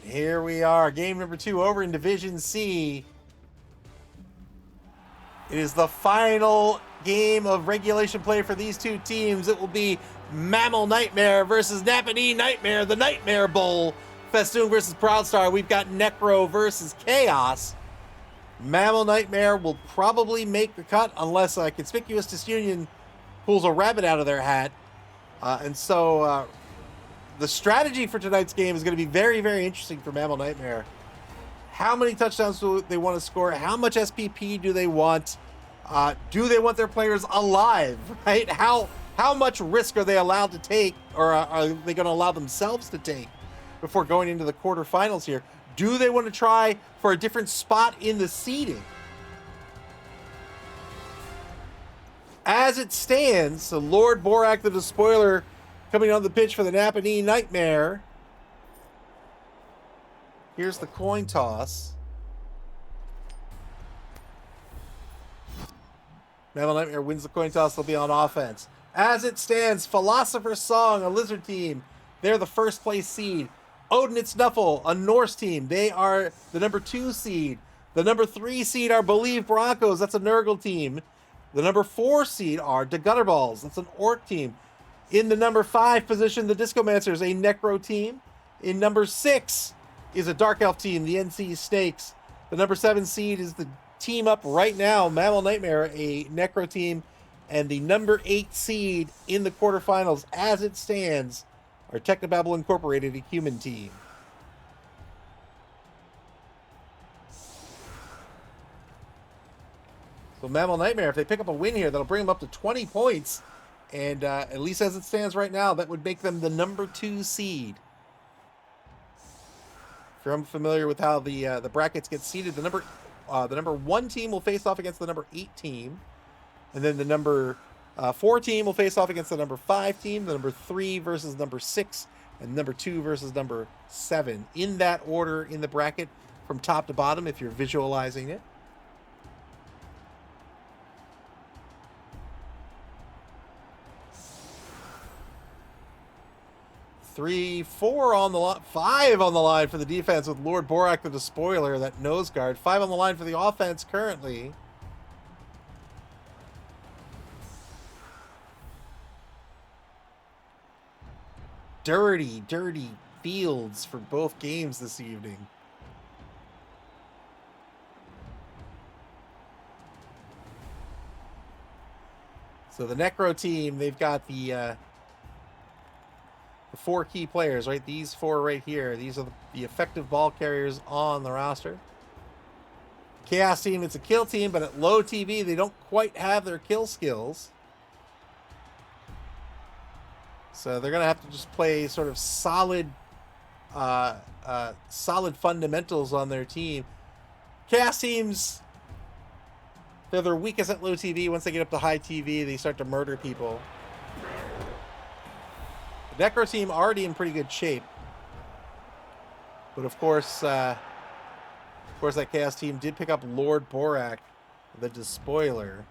Here we are, game number 2 over in Division C. It is the final game of regulation play for these two teams. It will be MAML Nightmare versus Nappanee Nightmare, the Nightmare Bowl. Festoon versus Proudstar. We've got Necro versus Chaos. MAML Nightmare will probably make the cut unless Conspicuous Disunion pulls a rabbit out of their hat. The strategy for tonight's game is going to be very, very interesting for MAML Nightmare. How many touchdowns do they want to score? How much SPP do they want? Do they want their players alive, right? How much risk are they allowed to take, or are they going to allow themselves to take before going into the quarterfinals here? Do they want to try for a different spot in the seeding? As it stands, so Lord Borak, the Despoiler, coming on the pitch for the Nappanee Nightmare. Here's the coin toss. MAML Nightmare wins the coin toss. They'll be on offense. As it stands, Philosopher's Song, a Lizard team. They're the first place seed. Odin and Snuffle, a Norse team. They are the number 2 seed. The number 3 seed are Believe Broncos. That's a Nurgle team. The number 4 seed are the Gutterballs. That's an Orc team. In the number 5 position, the Discomancers, a Necro team. In number 6 is a Dark Elf team, the NC Snakes. The number 7 seed is the team up right now, MAML Nightmare, a Necro team. And the number 8 seed in the quarterfinals, as it stands, are Technobabble Incorporated, a human team. So MAML Nightmare, if they pick up a win here, that'll bring them up to 20 points. And at least as it stands right now, that would make them the number 2 seed. If you're unfamiliar with how the brackets get seeded, the number 1 team will face off against the number 8 team. And then the number 4 team will face off against the number 5 team, the number 3 versus number 6, and number 2 versus number 7. In that order in the bracket from top to bottom, if you're visualizing it. Three, 4 on the line, 5 on the line for the defense with Lord Borak, the Despoiler, that nose guard. 5 on the line for the offense currently. Dirty, dirty fields for both games this evening. So the Necro team, they've got the 4 key players, right? These 4 right here. These are the effective ball carriers on the roster. Chaos team, it's a kill team, but at low TV, they don't quite have their kill skills. So they're going to have to just play sort of solid fundamentals on their team. Chaos teams, they're their weakest at low TV. Once they get up to high TV, they start to murder people. The Necro team already in pretty good shape. But of course that Chaos team did pick up Lord Borak, the Despoiler.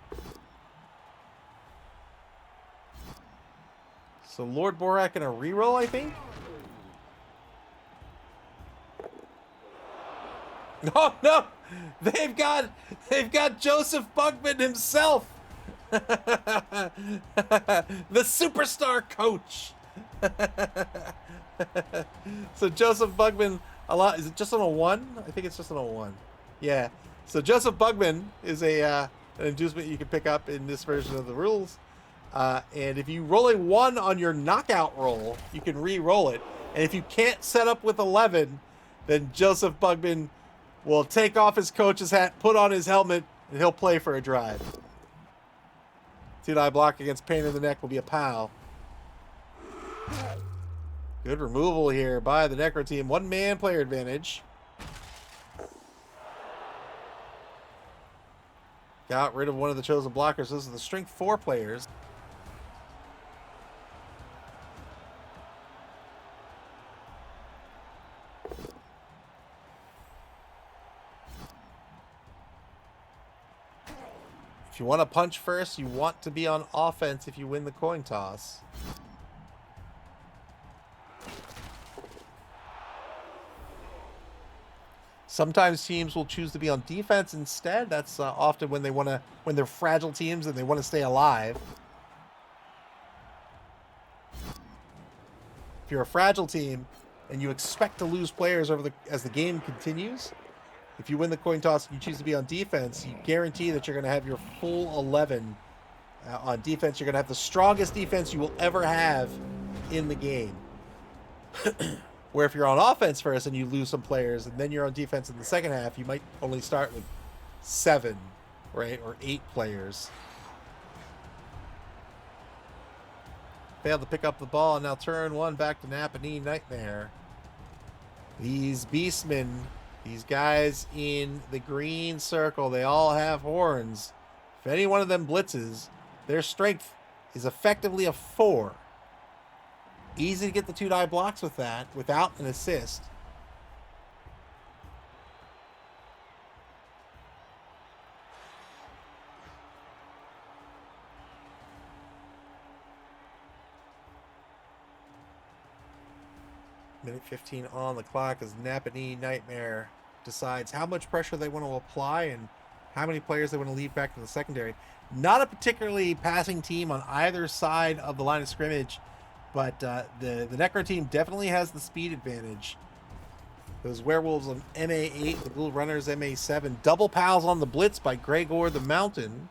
So Lord Borak in a reroll, I think? Oh no! They've got Joseph Bugman himself! The superstar coach! So Joseph Bugman, is it just on a 1? I think it's just on a 1. Yeah. So Joseph Bugman is an inducement you can pick up in this version of the rules. And if you roll a 1 on your knockout roll, you can re-roll it. And if you can't set up with 11, then Joseph Bugman will take off his coach's hat, put on his helmet, and he'll play for a drive. 2-die block against pain in the neck will be a POW. Good removal here by the Necro team. 1-man player advantage. Got rid of one of the chosen blockers. Those are the strength 4 players. If you want to punch first, you want to be on offense if you win the coin toss. Sometimes teams will choose to be on defense instead. That's often when they're fragile teams and they want to stay alive. If you're a fragile team and you expect to lose players as the game continues, if you win the coin toss and you choose to be on defense, you guarantee that you're going to have your full 11 on defense. You're going to have the strongest defense you will ever have in the game. Where if you're on offense first and you lose some players and then you're on defense in the second half, you might only start with 7, right? Or 8 players. Failed to pick up the ball, and now turn 1 back to Nappanee Nightmare. These beastmen, these guys in the green circle, they all have horns. If any one of them blitzes, their strength is effectively a 4. Easy to get the 2-die blocks with that without an assist. Minute 15 on the clock as Nappanee Nightmare decides how much pressure they want to apply and how many players they want to leave back to the secondary. Not a particularly passing team on either side of the line of scrimmage, but the Necro team definitely has the speed advantage. Those Werewolves on MA8, the Blue Runners MA7. Double pals on the blitz by Gregor the Mountain.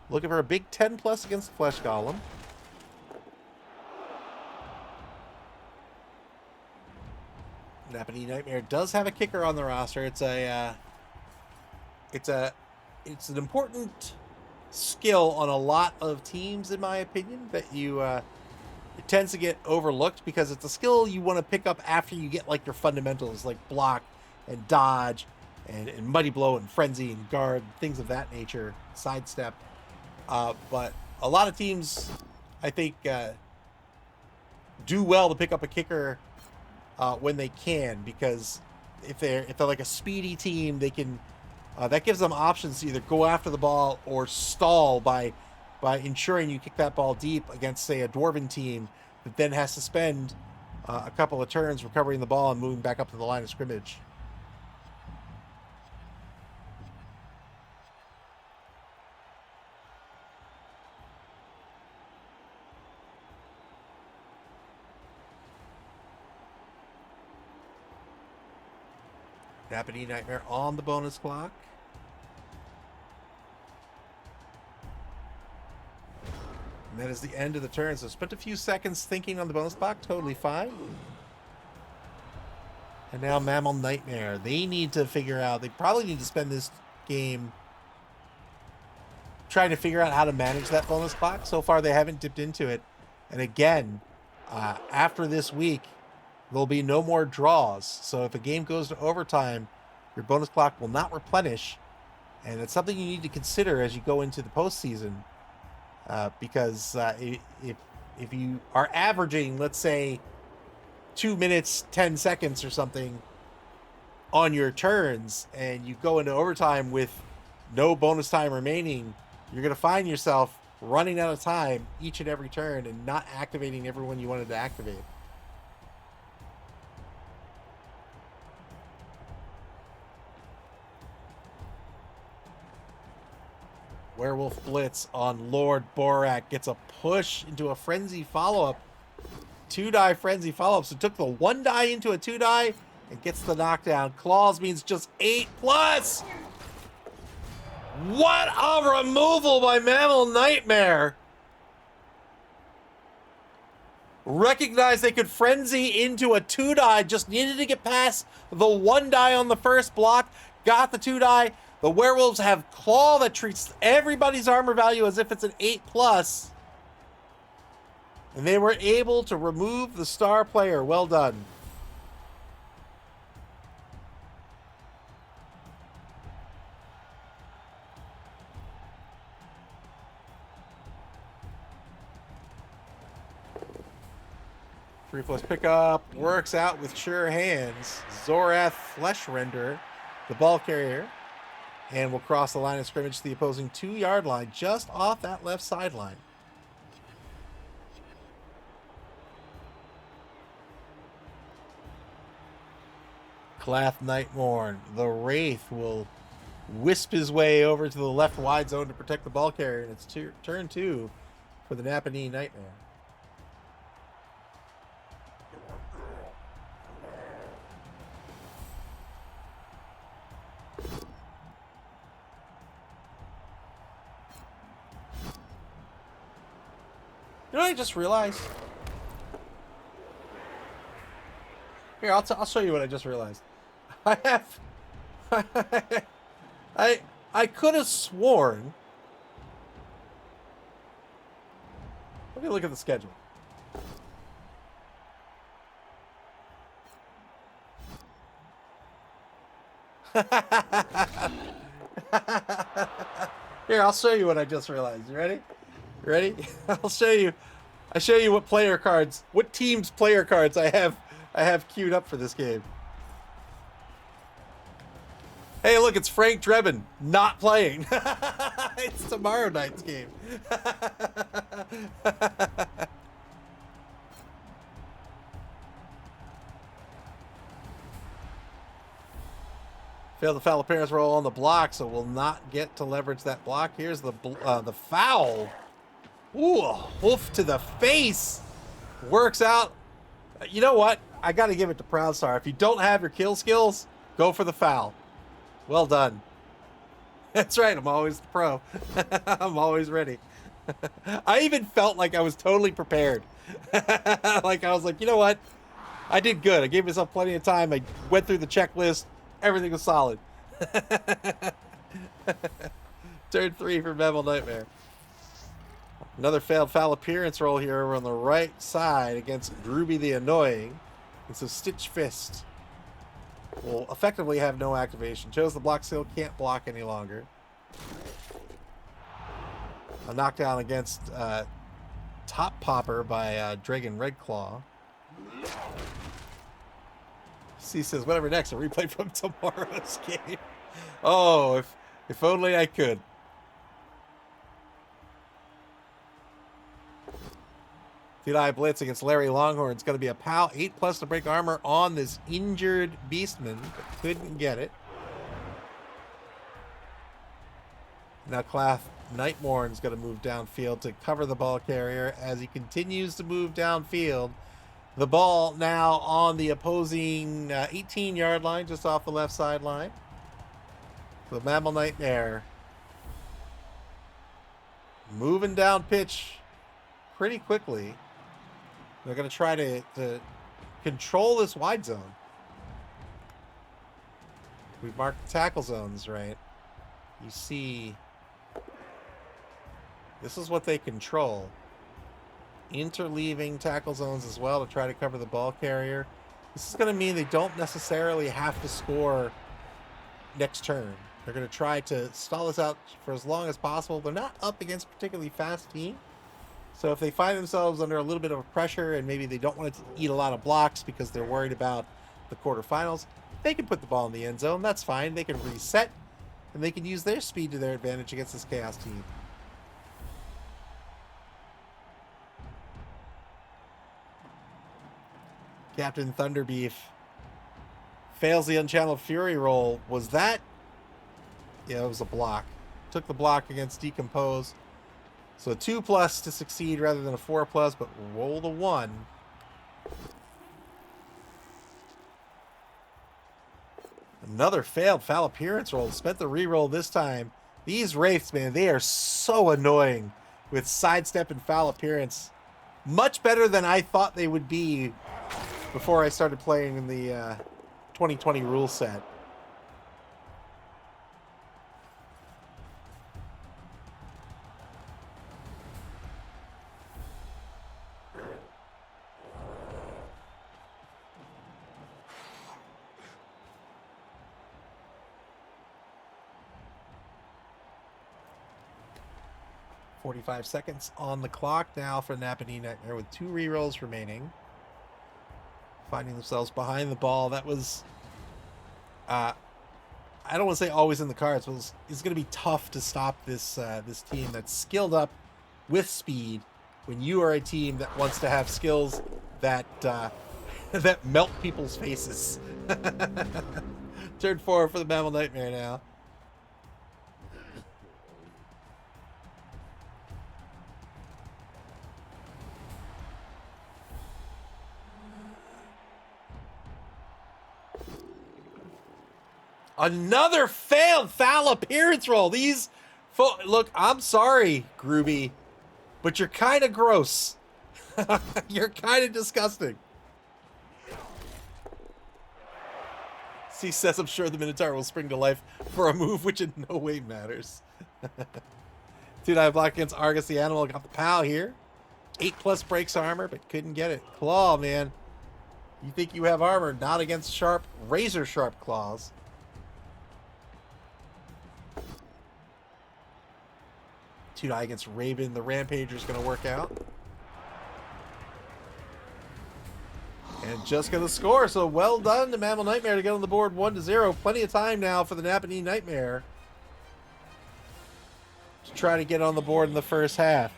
Looking for a big 10 plus against the Flesh Golem. Nappanee Nightmare does have a kicker on the roster. It's an important skill on a lot of teams, in my opinion, that it tends to get overlooked because it's a skill you want to pick up after you get like your fundamentals, like block and dodge and muddy blow and frenzy and guard, things of that nature, sidestep. But a lot of teams, I think, do well to pick up a kicker when they can, because if they're like a speedy team, they can that gives them options to either go after the ball or stall by ensuring you kick that ball deep against, say, a Dwarven team that then has to spend a couple of turns recovering the ball and moving back up to the line of scrimmage. Nappanee Nightmare on the bonus clock. And that is the end of the turn. So spent a few seconds thinking on the bonus clock. Totally fine. And now MAML Nightmare. They need to figure out. They probably need to spend this game trying to figure out how to manage that bonus clock. So far, they haven't dipped into it. And again, after this week, there'll be no more draws. So if a game goes to overtime, your bonus clock will not replenish. And it's something you need to consider as you go into the postseason. Because if you are averaging, let's say, 2 minutes, 10 seconds or something on your turns, and you go into overtime with no bonus time remaining, you're going to find yourself running out of time each and every turn and not activating everyone you wanted to activate. Werewolf Blitz on Lord Borak gets a push into a frenzy follow-up. 2-die frenzy follow-up. So took the 1-die into a 2-die and gets the knockdown. Claws means just 8+. What a removal by MAML Nightmare. Recognized they could frenzy into a 2-die. Just needed to get past the 1-die on the first block. Got the 2-die. The Werewolves have Claw that treats everybody's armor value as if it's an 8+. And they were able to remove the star player. Well done. Three plus pickup works out with sure hands. Zorath Fleshrender, the ball carrier, and will cross the line of scrimmage to the opposing 2-yard line, just off that left sideline. Clath Nightmorn, the Wraith, will wisp his way over to the left wide zone to protect the ball carrier, and it's turn 2 for the Nappanee Nightmare. You know what I just realized? Here, I'll show you what I just realized. I have... I could have sworn... Let me look at the schedule. Here, I'll show you what I just realized. You ready? You ready? I'll show you what player cards, what team's player cards I have queued up for this game. Hey, look, it's Frank Drebin not playing. It's tomorrow night's game. Failed the foul appearance roll on the block, so will not get to leverage that block. Here's the foul. Ooh, a hoof to the face. Works out. You know what? I got to give it to Proudstar. If you don't have your kill skills, go for the foul. Well done. That's right. I'm always the pro. I'm always ready. I even felt like I was totally prepared. Like I was like, you know what? I did good. I gave myself plenty of time. I went through the checklist. Everything was solid. Turn 3 for MAML Nightmare. Another failed foul appearance roll here over on the right side against Grooby the Annoying. And so Stitch Fist will effectively have no activation. Chose the block skill, can't block any longer. A knockdown against Top Popper by Dragon Redclaw. C says, whatever next, a replay from tomorrow's game. Oh, if only I could. Feed-Eye Blitz against Larry Longhorn. It's going to be a POW 8+ to break armor on this injured Beastman, but couldn't get it. Now Clath Nightmorn's going to move downfield to cover the ball carrier as he continues to move downfield. The ball now on the opposing 18-yard line, just off the left sideline. So MAML Nightmare moving down pitch pretty quickly. They're going to try to control this wide zone. We've marked the tackle zones, right? You see, this is what they control. Interleaving tackle zones as well to try to cover the ball carrier. This is going to mean they don't necessarily have to score next turn. They're going to try to stall this out for as long as possible. They're not up against a particularly fast team. So if they find themselves under a little bit of pressure and maybe they don't want to eat a lot of blocks because they're worried about the quarterfinals, they can put the ball in the end zone. That's fine. They can reset and they can use their speed to their advantage against this Chaos team. Captain Thunderbeef fails the Unchanneled Fury roll. Was that? Yeah, it was a block. Took the block against Decompose. So a 2+ to succeed rather than a 4+, but roll the 1. Another failed foul appearance roll. Spent the reroll this time. These Wraiths, man, they are so annoying with sidestep and foul appearance. Much better than I thought they would be before I started playing in the 2020 rule set. .45 seconds on the clock now for Nappanee Nightmare with 2 rerolls remaining. Finding themselves behind the ball. That was, I don't want to say always in the cards, but it's going to be tough to stop this this team that's skilled up with speed when you are a team that wants to have skills that that melt people's faces. Turn 4 for the Mammal Nightmare now. Another failed foul appearance roll. These, look, I'm sorry, Groovy, but you're kind of gross. You're kind of disgusting. C says, I'm sure the Minotaur will spring to life for a move which in no way matters. 2-die block against Argus the Animal. Got the POW here. 8+ breaks armor, but couldn't get it. Claw, man. You think you have armor, not against sharp, razor sharp claws. 2-die against Raven. The Rampager's going to work out. And just going to score. So well done to Mammal Nightmare to get on the board 1-0. Plenty of time now for the Nappanee Nightmare to try to get on the board in the first half.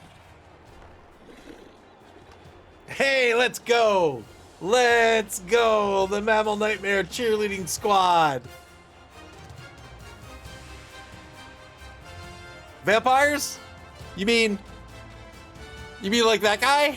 Hey, let's go. Let's go. The Mammal Nightmare cheerleading squad. Vampires? You mean like that guy?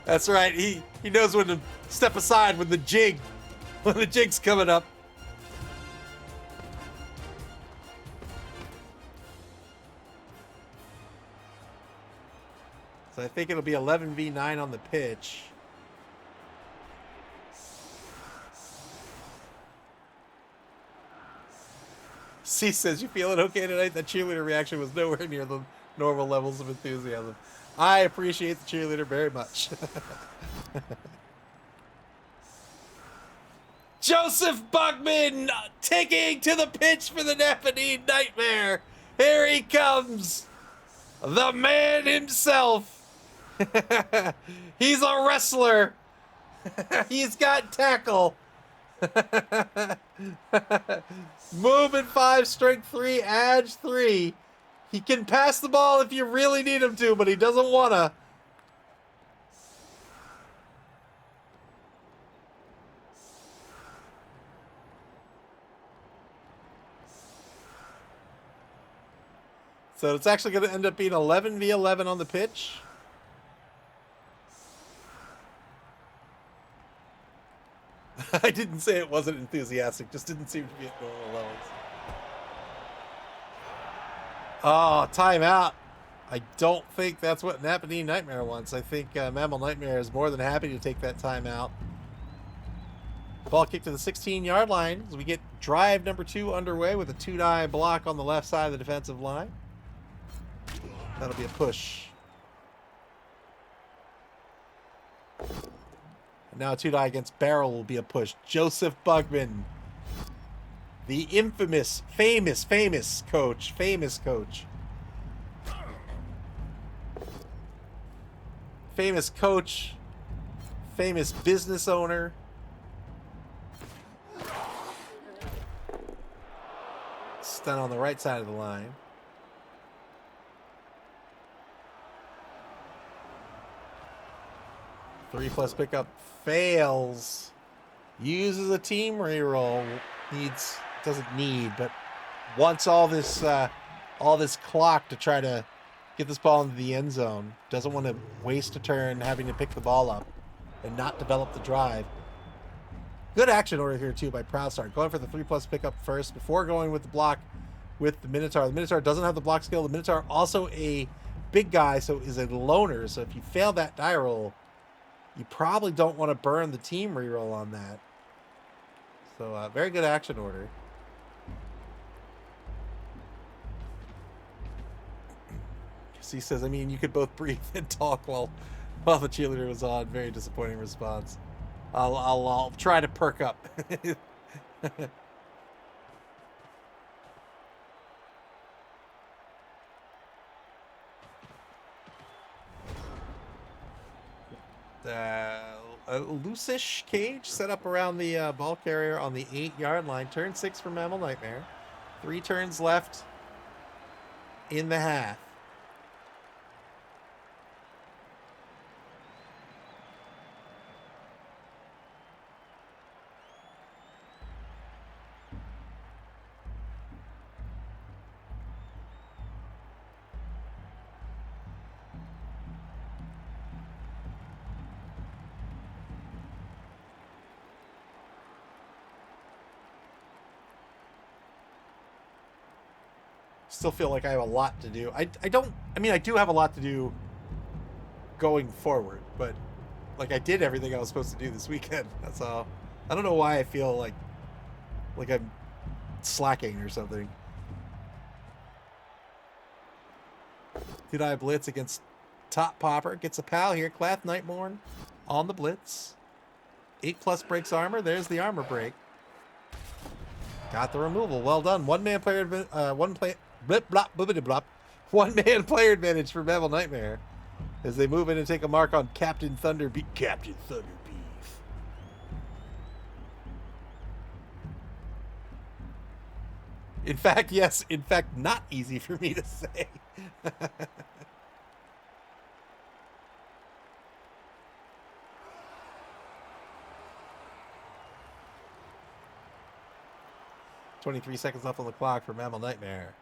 That's right. He knows when to step aside when the jig's coming up. So I think it'll be 11v9 on the pitch. C says, you feeling okay tonight? That cheerleader reaction was nowhere near the normal levels of enthusiasm. I appreciate the cheerleader very much. Joseph Buckman taking to the pitch for the Nappanee Nightmare. Here he comes. The man himself. He's a wrestler. He's got tackle. Movement 5, strength 3, edge 3. He can pass the ball if you really need him to, but he doesn't wanna. So it's actually going to end up being 11v11 on the pitch. I didn't say it wasn't enthusiastic, just didn't seem to be at normal levels. Oh, timeout. I don't think that's what Nappanee Nightmare wants. I think Mammal Nightmare is more than happy to take that timeout. Ball kick to the 16-yard line as we get drive number 2 underway with a 2-die block on the left side of the defensive line. That'll be a push. And now a 2-die against Barrel will be a push. Joseph Bugman. The infamous, famous coach. Famous coach. Famous coach. Famous business owner. Stun on the right side of the line. Three plus pickup fails. Uses a team reroll. Doesn't need, but wants all this clock to try to get this ball into the end zone. Doesn't want to waste a turn having to pick the ball up and not develop the drive. Good action order here too by Proudstar. Going for the 3 plus pickup first before going with the block with the Minotaur. The Minotaur doesn't have the block skill. The Minotaur also a big guy, so is a loner. So if you fail that die roll, you probably don't want to burn the team reroll on that. So very good action order. He says, I mean, you could both breathe and talk while the cheerleader was on. Very disappointing response. I'll try to perk up. A loose-ish cage set up around the ball carrier on the 8-yard line. Turn 6 for Mammal Nightmare. 3 turns left in the half. Still feel like I have a lot to do. I do have a lot to do going forward, but like I did everything I was supposed to do this weekend. That's all. I don't know why I feel like I'm slacking or something. Did I blitz against Top Popper? Gets a pal here. Clath Nightborn on the blitz. 8+ breaks armor. There's the armor break. Got the removal. Well done. One man player advantage for Bevel Nightmare as they move in and take a mark on Captain Thunderbeef. Captain Thunderbeef. In fact, yes. In fact, not easy for me to say. 23 seconds left on the clock for MAML Nightmare.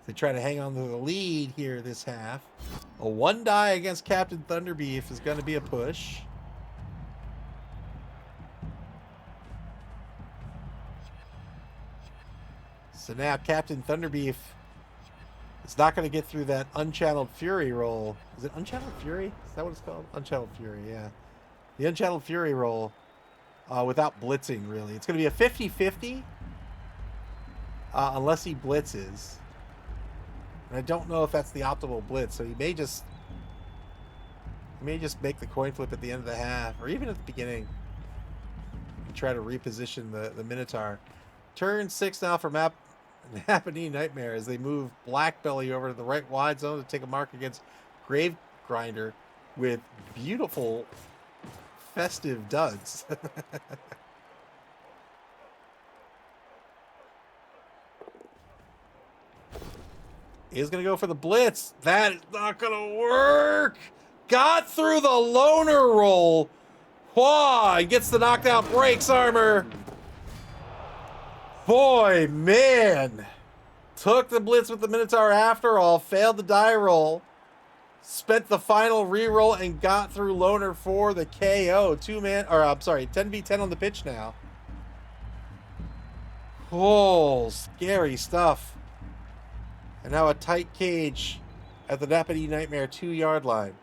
They try to hang on to the lead here this half. A 1 die against Captain Thunderbeef is going to be a push. So now Captain Thunderbeef is not going to get through that Unchanneled Fury roll. Is it Unchanneled Fury? Is that what it's called? Unchanneled Fury, yeah. The Unchanneled Fury roll without blitzing, really. It's going to be a 50-50 unless he blitzes. And I don't know if that's the optimal blitz, so he may just make the coin flip at the end of the half, or even at the beginning, and try to reposition the Minotaur. Turn 6 now for Nappanee Nightmare as they move Blackbelly over to the right wide zone to take a mark against Grave Grinder with beautiful festive duds. He's going to go for the blitz. That is not going to work. Got through the loner roll. Whoa, he gets the knockdown breaks armor. Boy, man. Took the blitz with the Minotaur after all. Failed the die roll. Spent the final reroll and got through loner for the KO. 10v10 on the pitch now. Oh, scary stuff. And now a tight cage at the Nappanee Nightmare 2-yard line.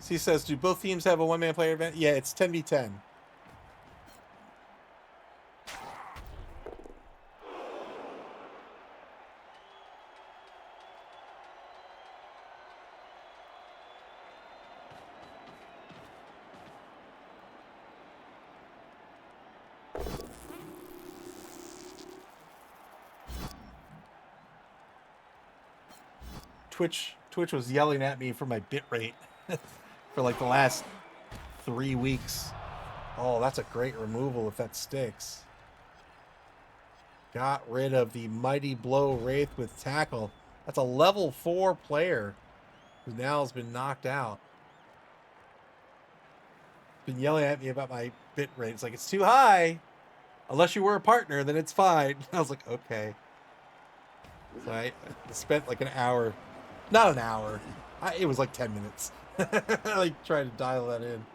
He says, do both teams have a one-man player event? Yeah, it's 10v10. Twitch was yelling at me for my bit rate for like the last 3 weeks. Oh, that's a great removal if that sticks. Got rid of the Mighty Blow Wraith with tackle. That's a level 4 player who now has been knocked out. Been yelling at me about my bit rate. It's like, it's too high. Unless you were a partner, then it's fine. I was like, okay. So I spent like an hour. Not an hour. It was like 10 minutes. Like trying to dial that in.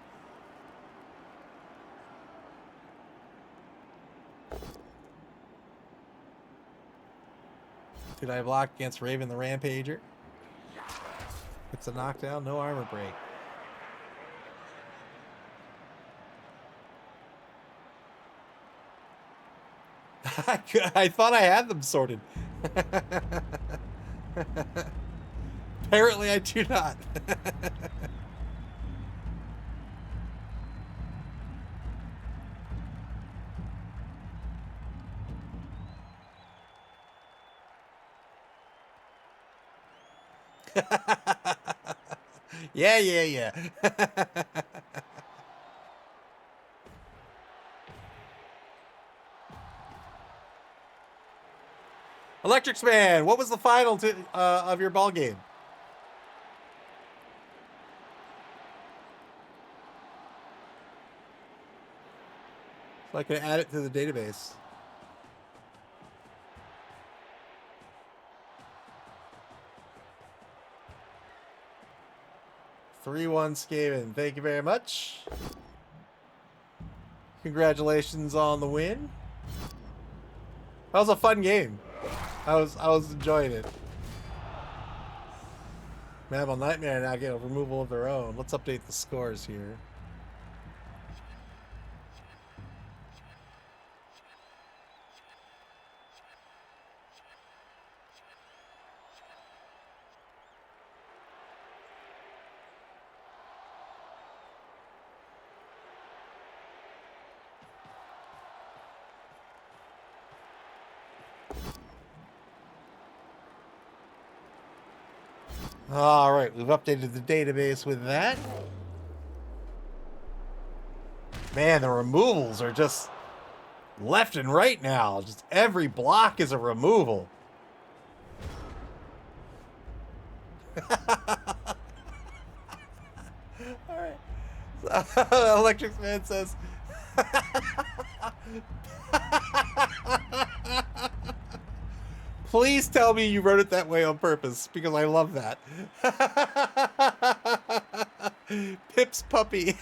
Did I block against Raven the Rampager? It's a knockdown, no armor break. I thought I had them sorted. Apparently I do not. Yeah, yeah, yeah. Electrics Man, what was the final of your ball game? So I can add it to the database. 3-1 Skaven. Thank you very much. Congratulations on the win. That was a fun game. I was enjoying it. MAML Nightmare now get a removal of their own. Let's update the scores here. All right, we've updated the database with that. Man, the removals are just left and right now. Just every block is a removal. All right. So, Electric Man says. Please tell me you wrote it that way on purpose, because I love that. Pip's puppy.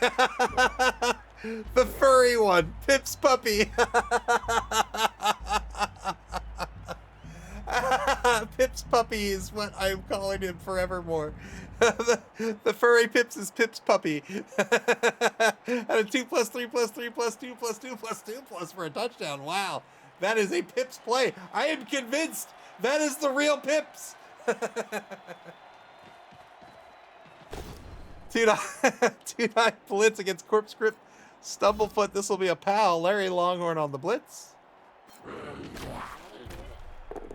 The furry one. Pip's puppy. Pip's puppy is what I'm calling him forevermore. The furry Pips is Pip's puppy. And a 2+3+3+2+2+2+ for a touchdown. Wow. That is a Pips play. I am convinced that is the real Pips. 2-9 blitz against Corpse Grip. Stumblefoot. This will be a pal. Larry Longhorn on the blitz.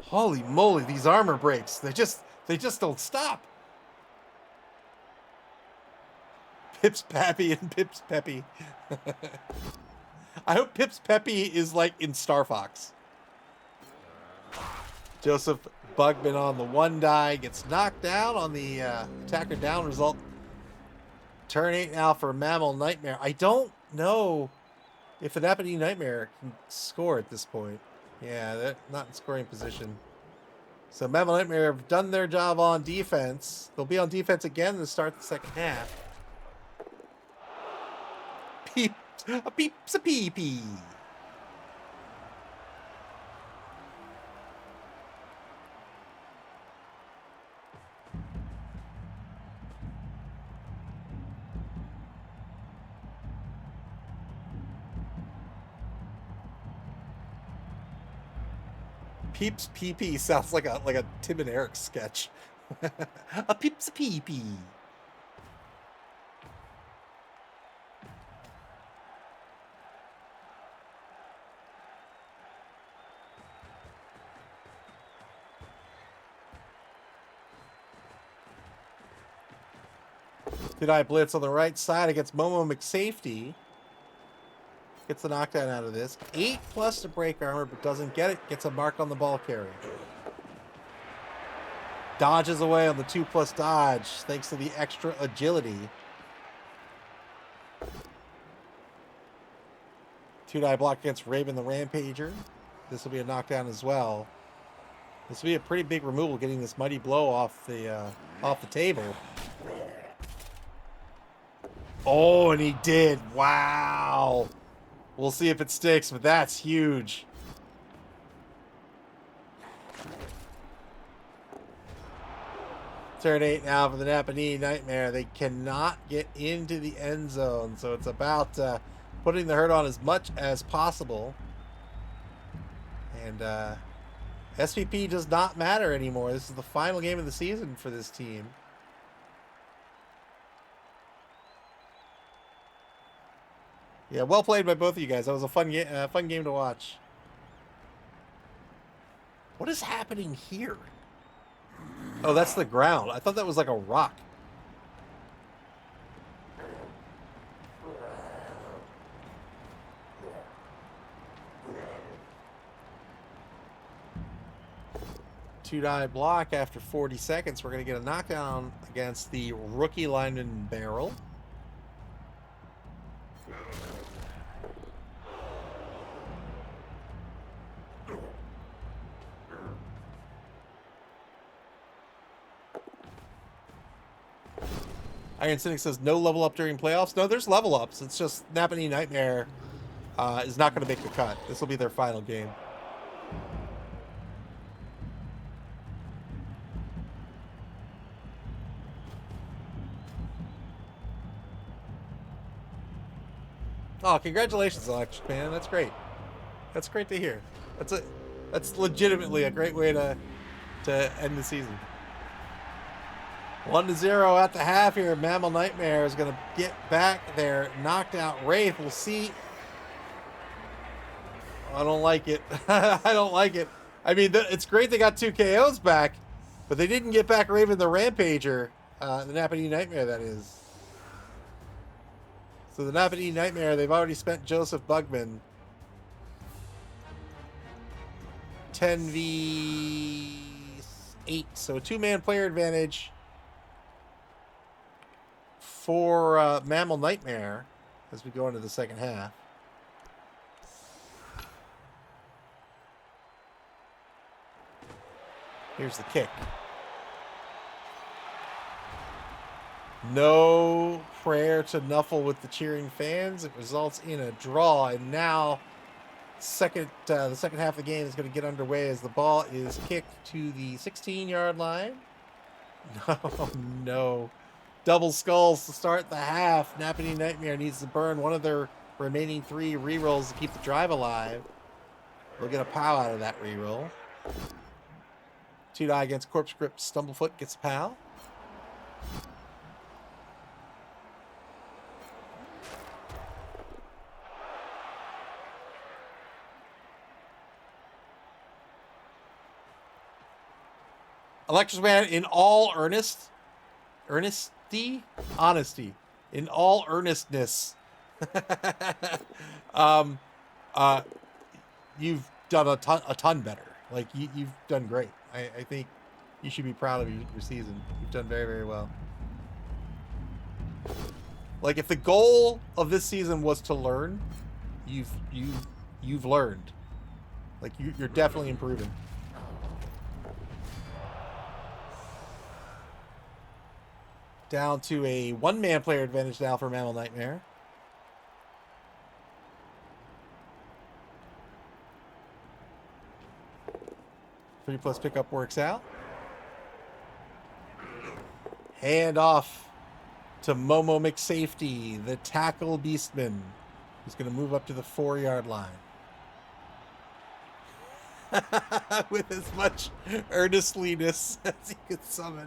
Holy moly, these armor breaks. They just don't stop. Pips Pappy and Pips Peppy. I hope Pips Peppy is like in Star Fox. Joseph Bugman on the 1 die. Gets knocked down on the attacker down result. Turn 8 now for MAML Nightmare. I don't know if the Nappanee Nightmare can score at this point. Yeah, they're not in scoring position. So MAML Nightmare have done their job on defense. They'll be on defense again to start the second half. A peeps a pee-pee. Peeps pee-pee sounds like a Tim and Eric sketch. A peeps a pee-pee. Two-die blitz on the right side against Momo McSafety. Gets the knockdown out of this. 8+ to break armor, but doesn't get it. Gets a mark on the ball carrier. Dodges away on the 2+ dodge, thanks to the extra agility. Two-die block against Raven the Rampager. This will be a knockdown as well. This will be a pretty big removal, getting this mighty blow off the table. Oh, and he did. Wow. We'll see if it sticks, but that's huge. Turn 8 now for the Nappanee Nightmare. They cannot get into the end zone, so it's about putting the hurt on as much as possible. And SVP does not matter anymore. This is the final game of the season for this team. Yeah, well played by both of you guys. That was a fun game to watch. What is happening here? Oh, that's the ground. I thought that was like a rock. Two-die block after 40 seconds. We're going to get a knockdown against the rookie lineman Barrel. Iron Cynic says no level up during playoffs. No, there's level ups. It's just Nappanee Nightmare is not going to make the cut. This will be their final game. Oh, congratulations, Electric Man. That's great. That's great to hear. That's legitimately a great way to end the season. 1-0 at the half here. MAML Nightmare is going to get back there. Knocked out Wraith. We'll see. I don't like it. I don't like it. I mean, it's great they got 2 KOs back, but they didn't get back Raven the Rampager. The Nappanee Nightmare, that is. So the Nappanee Nightmare, they've already spent Joseph Bugman. 10v8. So 2-man player advantage for MAML Nightmare as we go into the second half. Here's the kick. No prayer to Nuffle with the cheering fans. It results in a draw, and now the second half of the game is going to get underway as the ball is kicked to the 16-yard line. No, no. Double skulls to start the half. Nappanee Nightmare needs to burn one of their remaining 3 rerolls to keep the drive alive. They'll get a POW out of that reroll. 2-die against Corpse Grip. Stumblefoot gets a POW. Electric Man, in all honesty, in all earnestness, you've done a ton better. Like you've done great. I think you should be proud of your season. You've done very, very well. Like if the goal of this season was to learn, you've learned. Like you're definitely improving. Down to a 1-man player advantage now for MAML Nightmare. Three plus pickup works out. Hand off to Momo McSafety, the tackle beastman, who's going to move up to the 4-yard line. With as much earnestliness as he could summon.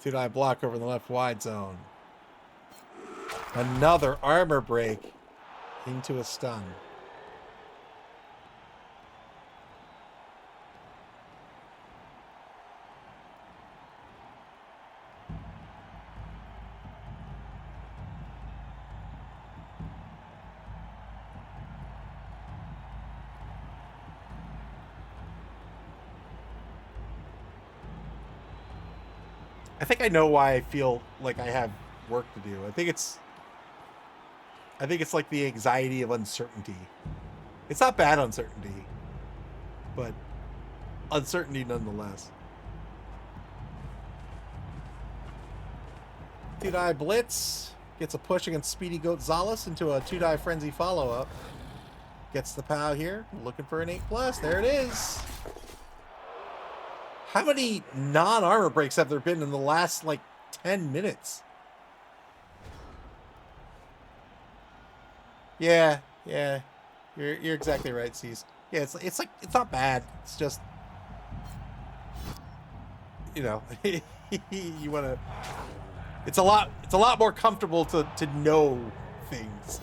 Two-die block over in the left wide zone. Another armor break into a stun. I think I know why I feel like I have work to do. I think it's like the anxiety of uncertainty. It's not bad uncertainty, but uncertainty nonetheless. Two-die blitz gets a push against Speedy Gonzalez into a 2-die frenzy follow-up. Gets the POW here, looking for an 8+. There it is. How many non-armor breaks have there been in the last, like, 10 minutes? Yeah. You're exactly right, Cease. Yeah, it's like it's not bad. It's just, you know, you want to. It's a lot more comfortable to know things.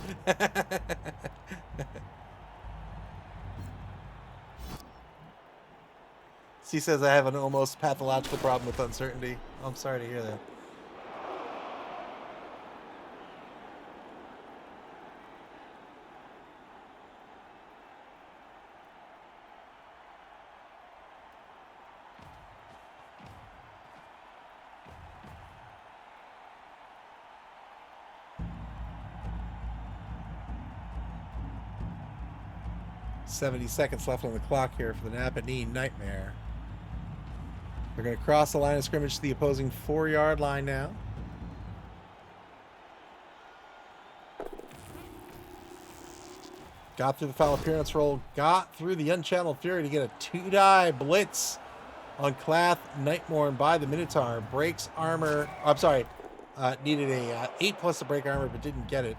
C says I have an almost pathological problem with uncertainty. I'm sorry to hear that. "70 seconds left on the clock here for the Nappanee Nightmare. They're going to cross the line of scrimmage to the opposing 4-yard line now. Got through the foul appearance roll. Got through the unchanneled fury to get a 2-die blitz on Clath Nightmorn by the Minotaur. Breaks armor. I'm sorry. Needed a 8+ to break armor, but didn't get it.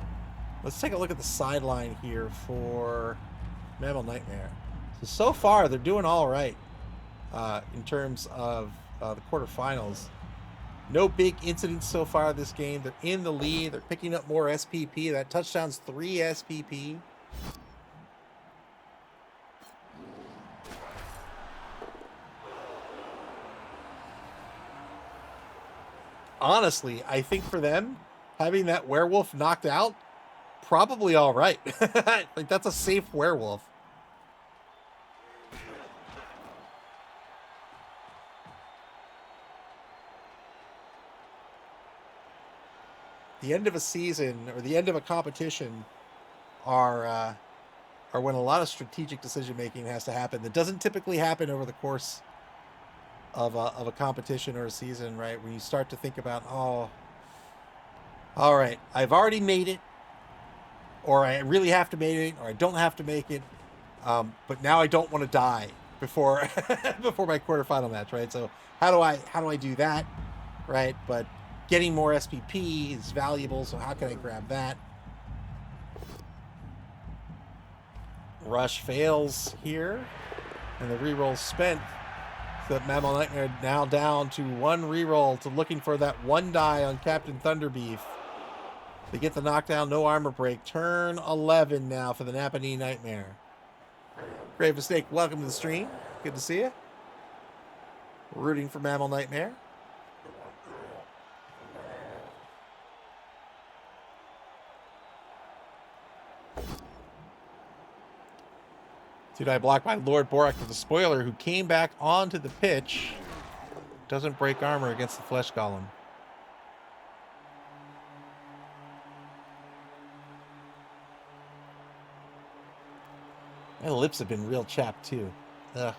Let's take a look at the sideline here for MAML Nightmare. So far, they're doing all right in terms of the quarterfinals. No big incidents so far this game. They're in the lead. They're picking up more SPP. That touchdown's 3 SPP. Honestly, I think for them, having that werewolf knocked out, probably all right. Like, that's a safe werewolf. The end of a season or the end of a competition are when a lot of strategic decision making has to happen. That doesn't typically happen over the course of a competition or a season, right? When you start to think about, oh, all right, I've already made it, or I really have to make it, or I don't have to make it, but now I don't want to die before before my quarterfinal match, right? So how do I do that, right? But getting more SPP is valuable, so how can I grab that? Rush fails here, and the reroll spent. So that MAML Nightmare now down to 1 reroll to looking for that 1 die on Captain Thunderbeef. They get the knockdown, no armor break. Turn 11 now for the Nappanee Nightmare. Grave Mistake, welcome to the stream. Good to see you. Rooting for MAML Nightmare. Two-die block by Lord Borak with the spoiler, who came back onto the pitch. Doesn't break armor against the Flesh Golem. My lips have been real chapped, too. Ugh.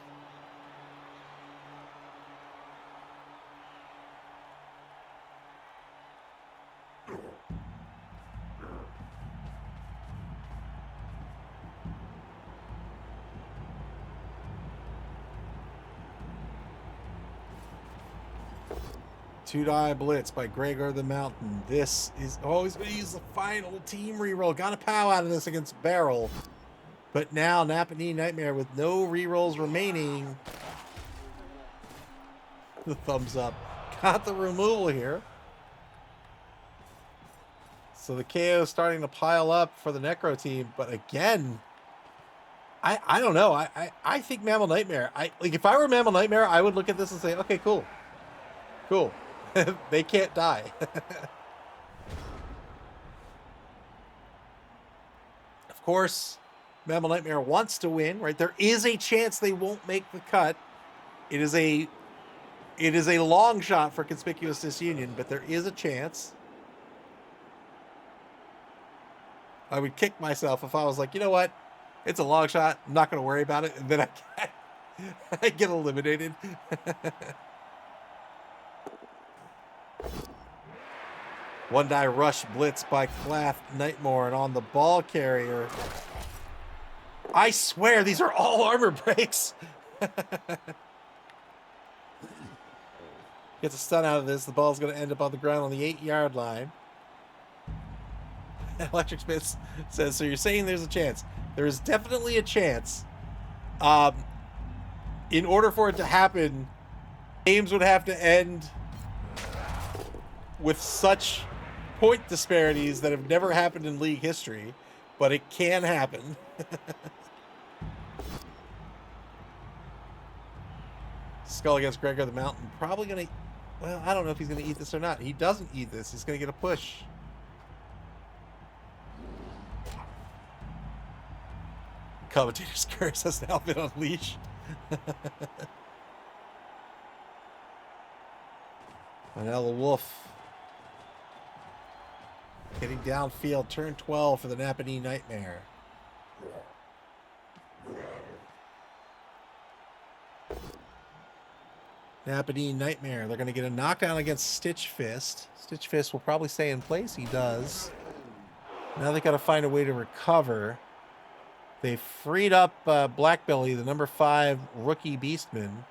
Two-die blitz by Gregor the Mountain. This is always going to use the final team reroll. Got a pow out of this against Barrel. But now Nappanee Nightmare with no rerolls remaining. The thumbs up. Got the removal here. So the KO is starting to pile up for the Necro team. But again, I don't know. I think MAML Nightmare. Like, if I were MAML Nightmare, I would look at this and say, okay, cool. Cool. They can't die. Of course, MAML Nightmare wants to win, right? There is a chance they won't make the cut. It is a long shot for conspicuous disunion, but there is a chance. I would kick myself if I was like, you know what? It's a long shot. I'm not going to worry about it. And then I get eliminated. One die rush blitz by Clath Nightmare, and on the ball carrier. I swear these are all armor breaks. Gets a stun out of this. The ball's going to end up on the ground on the 8-yard line. Electric Smith says, so you're saying there's a chance. There's definitely a chance. In order for it to happen, games would have to end with such point disparities that have never happened in league history, but it can happen. Skull against Gregor the Mountain. Probably going to... Well, I don't know if he's going to eat this or not. He doesn't eat this. He's going to get a push. Commentator's curse has now been unleashed. Manella Wolf getting downfield, turn 12 for the Nappanee Nightmare. Nappanee Nightmare, they're going to get a knockdown against Stitch Fist. Stitch Fist will probably stay in place. He does. Now they got to find a way to recover. They freed up Blackbelly, the number 5 rookie Beastman.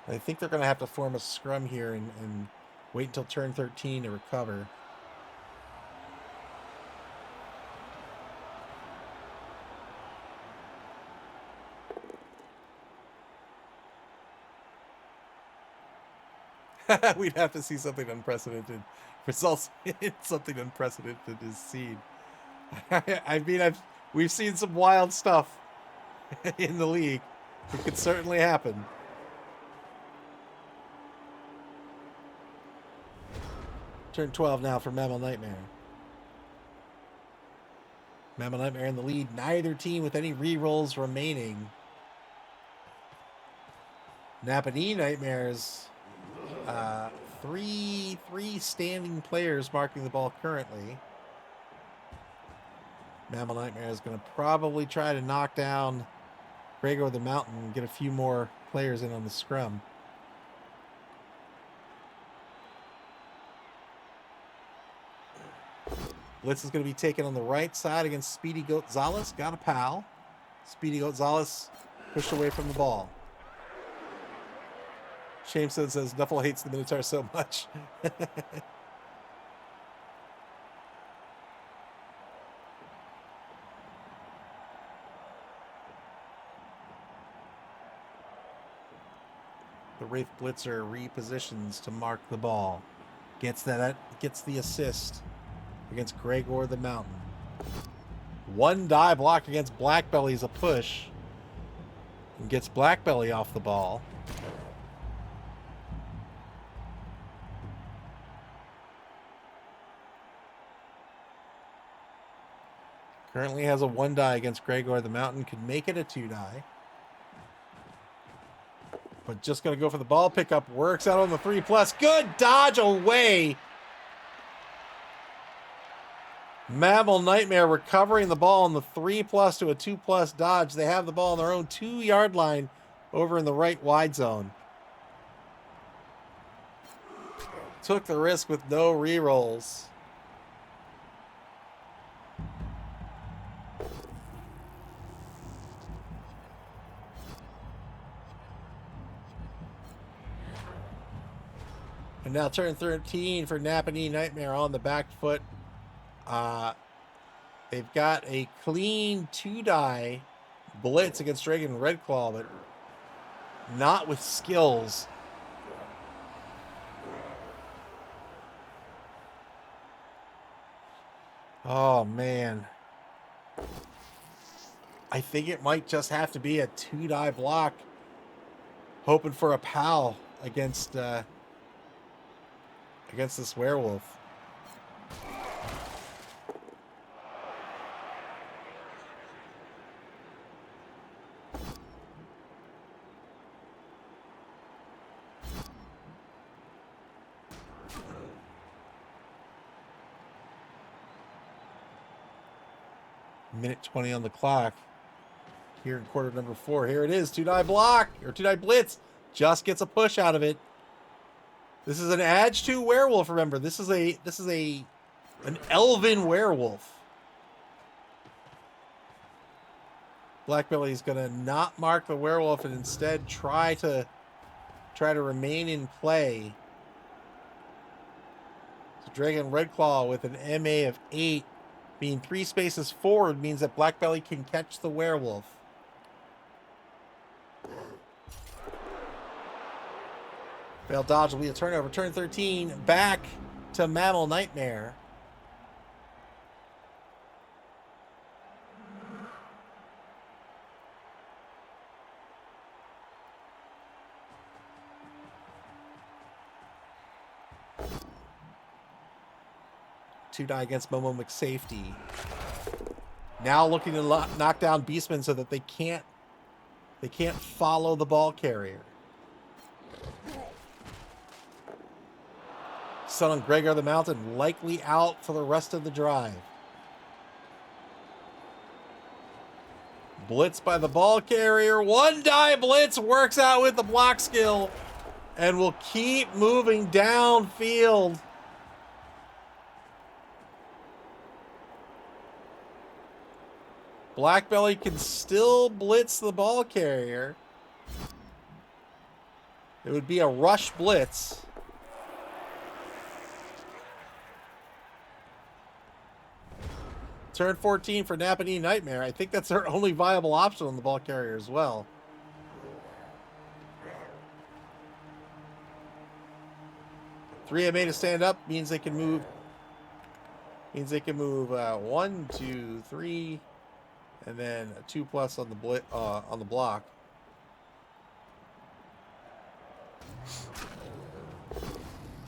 I think they're going to have to form a scrum here and wait until turn 13 to recover. We'd have to see something unprecedented. Results in something unprecedented is seen. I mean, we've seen some wild stuff in the league. It could certainly happen. Turn 12 now for MAML Nightmare. MAML Nightmare in the lead. Neither team with any rerolls remaining. Nappanee Nightmares. Three standing players marking the ball currently. MAML Nightmare is going to probably try to knock down Gregor the Mountain and get a few more players in on the scrum. Blitz is going to be taken on the right side against Speedy Gonzalez. Got a pal. Speedy Gonzalez pushed away from the ball. Shameson says Nuffle hates the Minotaur so much. The Wraith Blitzer repositions to mark the ball. Gets the assist against Gregor the Mountain. One die block against Blackbelly is a push. And gets Blackbelly off the ball. Currently has a 1 die against Gregor the Mountain. Could make it a 2 die. But just going to go for the ball pickup. Works out on the 3+. Good dodge away. MAML Nightmare recovering the ball on the 3+ to a 2+ dodge. They have the ball on their own 2-yard line over in the right wide zone. Took the risk with no rerolls. And now turn 13 for Nappanee Nightmare on the back foot. They've got a clean 2-die blitz against Dragon Redclaw, but not with skills. Oh, man. I think it might just have to be a 2-die block. Hoping for a pal against this werewolf. Minute 20 on the clock. Here in quarter number 4. Here it is. 2-die block or 2-die blitz. Just gets a push out of it. This is an Edge 2 werewolf, remember. This is an elven werewolf. Blackbelly's gonna not mark the werewolf and instead try to remain in play. So Dragon Redclaw with an MA of 8 Being 3 spaces forward means that Blackbelly can catch the werewolf. Failed dodge will be a turnover. Turn 13, back to Mammal Nightmare. Two die against Momo McSafety. Now looking to knock down Beastman so that they can't follow the ball carrier. Son on Gregor the Mountain likely out for the rest of the drive. Blitz by the ball carrier. One die blitz works out with the block skill and will keep moving downfield. Blackbelly can still blitz the ball carrier. It would be a rush blitz. Turn 14 for Nappanee Nightmare. I think that's their only viable option on the ball carrier as well. Three MA to stand up means they can move. 1, 2, 3, and then a 2+ on the block.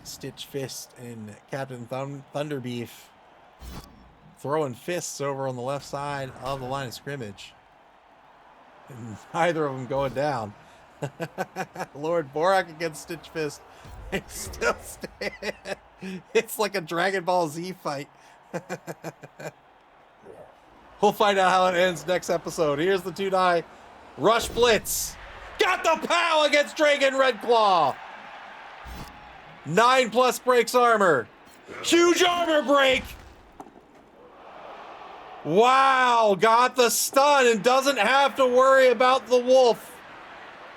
Stitch Fist and Captain Thunderbeef throwing fists over on the left side of the line of scrimmage. And neither of them going down. Lord Borak against Stitch Fist. They still stand. It's like a Dragon Ball Z fight. We'll find out how it ends next episode. Here's the 2-die rush blitz. Got the pow against Dragon Red Claw. 9+ breaks armor. Huge armor break. Wow, got the stun and doesn't have to worry about the wolf.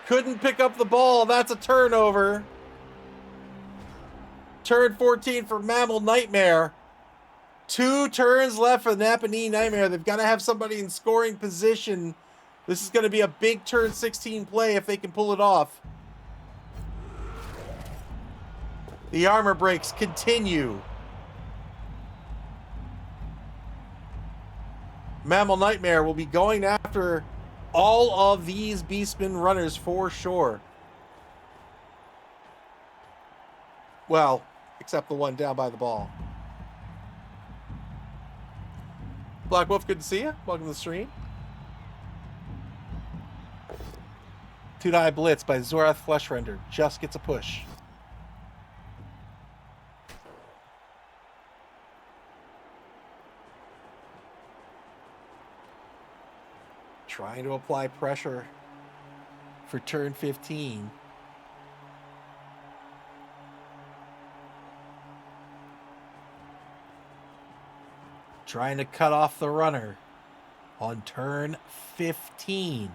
Couldn't pick up the ball. That's a turnover. Turn 14 for Mammal Nightmare. 2 turns left for the Nappanee Nightmare. They've got to have somebody in scoring position. This is going to be a big turn 16 play if they can pull it off. The armor breaks continue. Mammal Nightmare will be going after all of these Beastman runners for sure. Well, except the one down by the ball. Black Wolf, good to see you. Welcome to the stream. 2-die blitz by Zorath Fleshrender. Just gets a push. Trying to apply pressure for turn 15. Trying to cut off the runner on turn 15.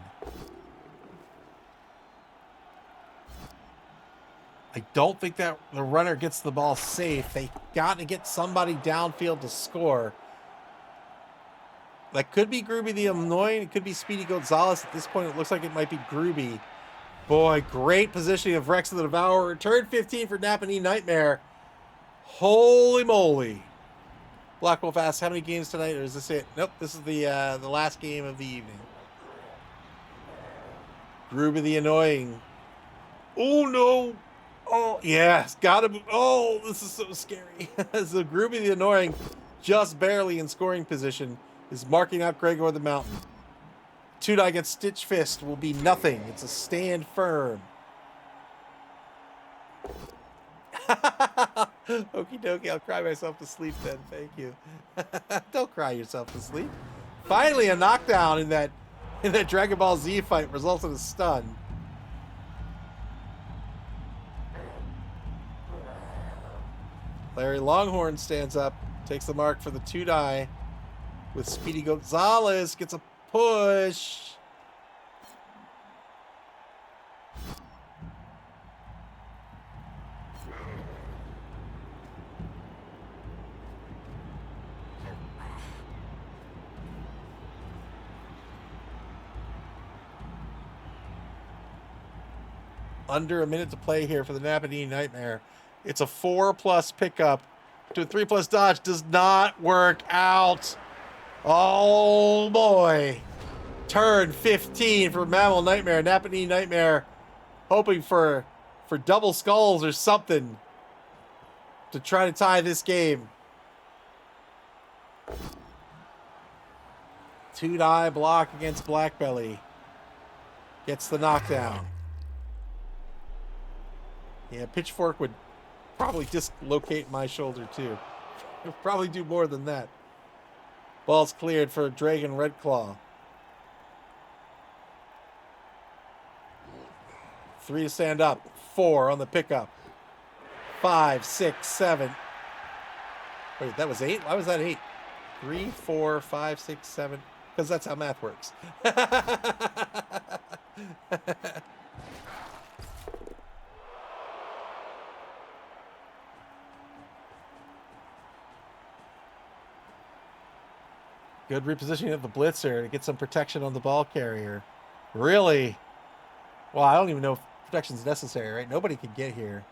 I don't think that the runner gets the ball safe. They got to get somebody downfield to score. That could be Grooby the Annoying. It could be Speedy Gonzalez. At this point, it looks like it might be Grooby. Boy, great positioning of Rex the Devourer. Turn 15 for Nappanee Nightmare. Holy moly. Black Wolf asks, how many games tonight, or is this it? Nope, this is the last game of the evening. Grooby the Annoying. Oh, no. Oh, yes. Gotta move. Oh, this is so scary. So Grooby the Annoying, just barely in scoring position, is marking out Gregor the Mountain. 2-die against Stitch Fist will be nothing. It's a stand firm. Okie dokie, I'll cry myself to sleep then. Thank you. Don't cry yourself to sleep. Finally, a knockdown in that Dragon Ball Z fight results in a stun. Larry Longhorn stands up, takes the mark for the 2-die. With Speedy Gonzalez, gets a push. Under a minute to play here for the Nappanee Nightmare. It's a 4+ pickup to a 3+ dodge. Does not work out. Oh boy. Turn 15 for MAML Nightmare. Nappanee Nightmare hoping for double skulls or something to try to tie this game. 2-die block against Blackbelly. Gets the knockdown. Yeah, Pitchfork would probably dislocate my shoulder too. He'll probably do more than that. Ball's cleared for Dragon Redclaw. 3 to stand up. 4 on the pickup. 5, 6, 7. Wait, that was 8? Why was that 8? 3, 4, 5, 6, 7. Because that's how math works. Good repositioning of the blitzer to get some protection on the ball carrier. Really? Well, I don't even know if protection's necessary, right? Nobody can get here.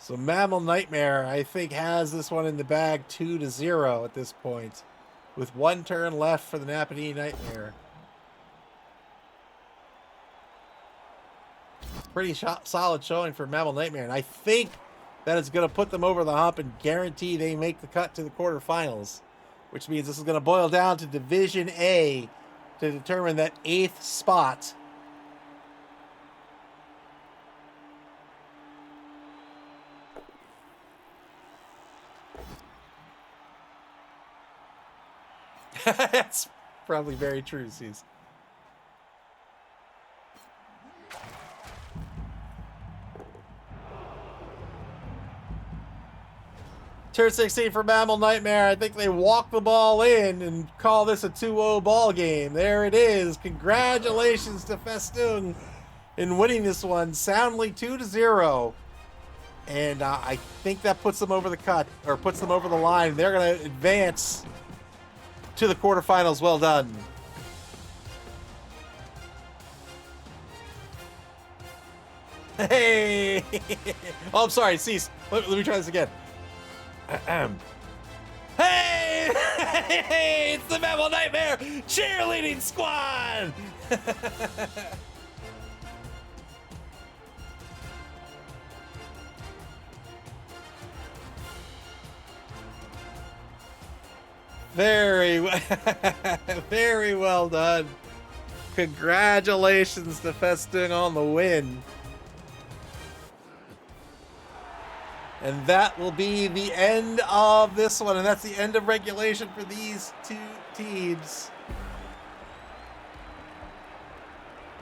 So MAML Nightmare, I think, has this one in the bag 2-0 at this point, with 1 turn left for the Nappanee Nightmare. Pretty solid showing for MAML Nightmare, and I think that is going to put them over the hump and guarantee they make the cut to the quarterfinals, which means this is going to boil down to Division A to determine that 8th spot. That's probably very true, C's. Turn 16 for MAML Nightmare. I think they walk the ball in and call this a 2-0 ball game. There it is. Congratulations to Festoon in winning this one soundly 2-0. And I think that puts them over the cut, or puts them over the line. They're going to advance to the quarterfinals. Well done. Hey! Oh, I'm sorry. Cease. Let me try this again. Hey! Hey! It's the MAML Nightmare cheerleading squad! Very well done. Congratulations to Festoon on the win. And that will be the end of this one. And that's the end of regulation for these 2 teams.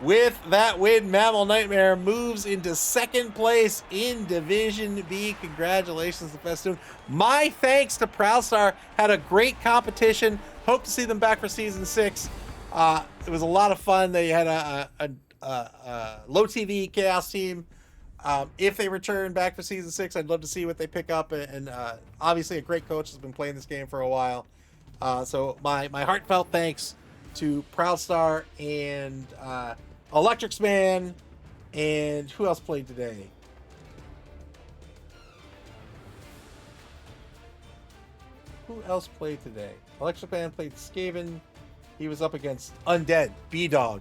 With that win, MAML Nightmare moves into 2nd place in Division B. Congratulations to Festoon. My thanks to Proudstar. Had a great competition. Hope to see them back for Season 6. It was a lot of fun. They had a low TV Chaos team. If they return back for Season 6, I'd love to see what they pick up. And obviously a great coach has been playing this game for a while. So my heartfelt thanks to Proudstar and Electrics Man, and who else played today? Who else played today? Electric Man played Skaven. He was up against Undead, B-Dog.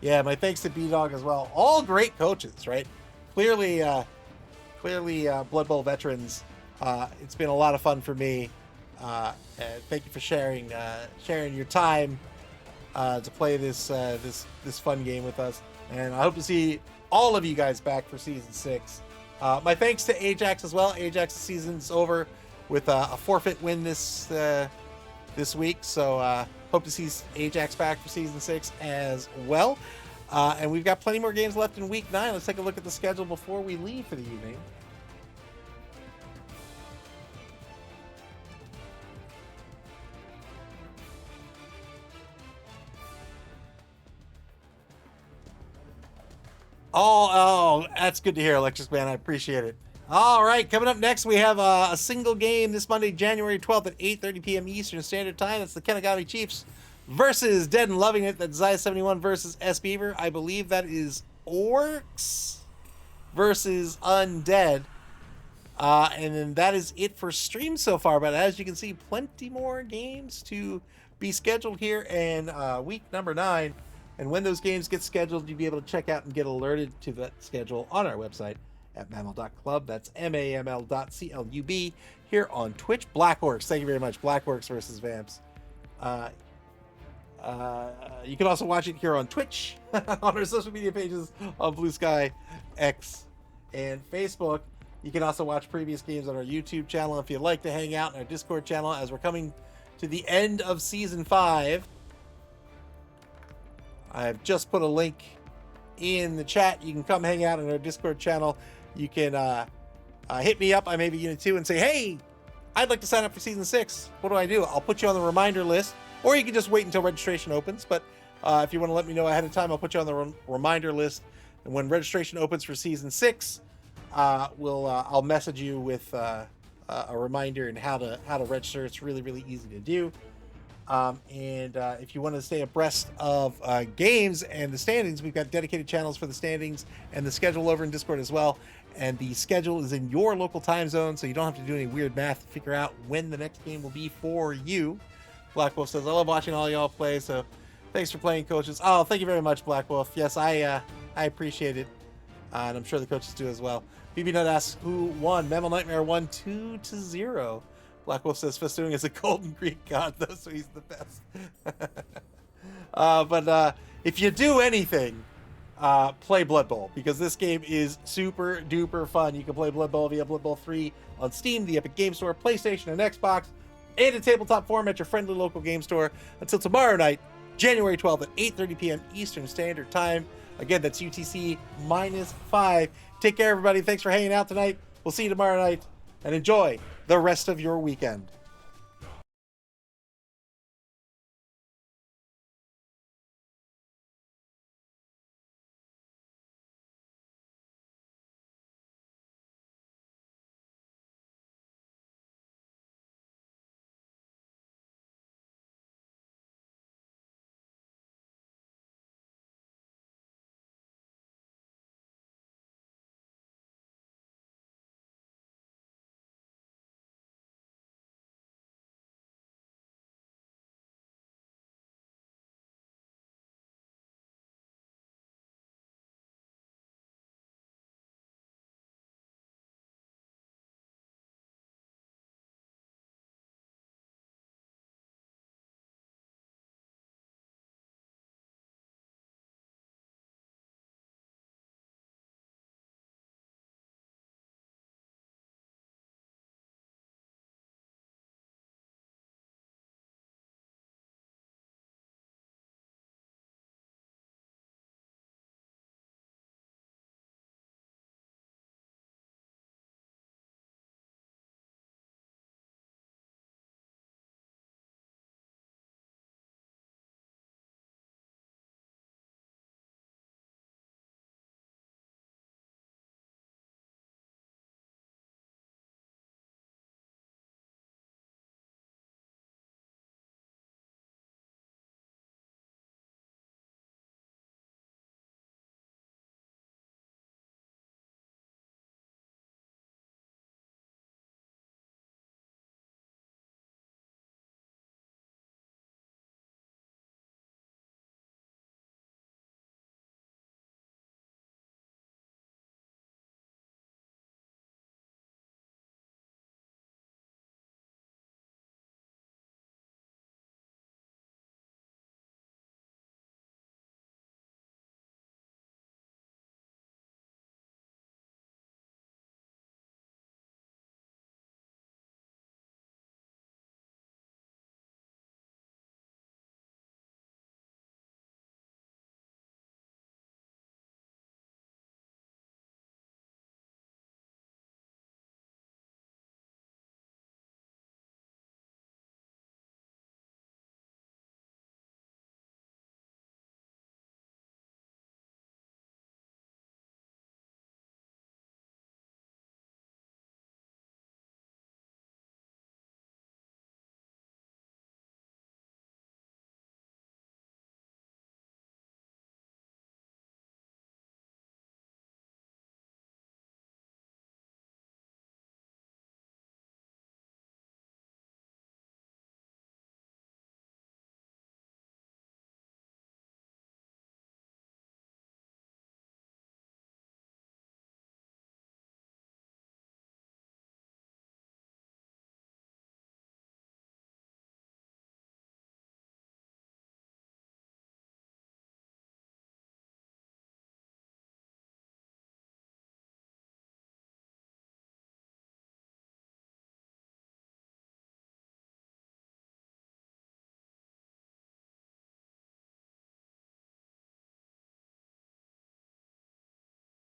Yeah, my thanks to B-Dog as well. All great coaches, right? Clearly Blood Bowl veterans. It's been a lot of fun for me. Thank you for sharing your time to play this fun game with us, and I hope to see all of you guys back for Season 6. My thanks to Ajax as well. Ajax's season's over with a forfeit win this week, so hope to see Ajax back for Season 6 as well. And we've got plenty more games left in Week 9. Let's take a look at the schedule before we leave for the evening. Oh, that's good to hear, Electric Man. I appreciate it. All right, coming up next, we have a single game this Monday, January 12th at 8:30 p.m. Eastern Standard Time. That's the Kenegami Chiefs versus Dead and Loving It. That's Zai71 versus S Beaver. I believe that is Orcs versus Undead. And then that is it for stream so far. But as you can see, plenty more games to be scheduled here in week number 9. And when those games get scheduled, you'll be able to check out and get alerted to that schedule on our website at maml.club. That's maml.club here on Twitch. Black Orcs, thank you very much. Black Orcs versus Vamps. You can also watch it here on Twitch, on our social media pages on Blue Sky, X, and Facebook. You can also watch previous games on our YouTube channel if you'd like to hang out in our Discord channel as we're coming to the end of Season 5. I've just put a link in the chat. You can come hang out in our Discord channel. You can hit me up. I may be Unit 2 and say, hey, I'd like to sign up for Season 6. What do? I'll put you on the reminder list. Or you can just wait until registration opens. But if you want to let me know ahead of time, I'll put you on the reminder list. And when registration opens for Season 6, I'll message you with a reminder and how to register. It's really, really easy to do. And if you want to stay abreast of games and the standings, we've got dedicated channels for the standings and the schedule over in Discord as well. And the schedule is in your local time zone, so you don't have to do any weird math to figure out when the next game will be for you. Black Wolf says, I love watching all y'all play, so thanks for playing, coaches. Oh, thank you very much, Black Wolf. Yes, I appreciate it. And I'm sure the coaches do as well. BB Nut asks, who won? Mammal Nightmare won 2-0. Black Wolf says, Festoon is a Golden Greek god, though, so he's the best. But if you do anything, play Blood Bowl, because this game is super duper fun. You can play Blood Bowl via Blood Bowl 3 on Steam, the Epic Game Store, PlayStation, and Xbox, and in tabletop form at your friendly local game store until tomorrow night, January 12th at 8:30 p.m. Eastern Standard Time. Again, that's UTC -5. Take care, everybody. Thanks for hanging out tonight. We'll see you tomorrow night, and enjoy the rest of your weekend.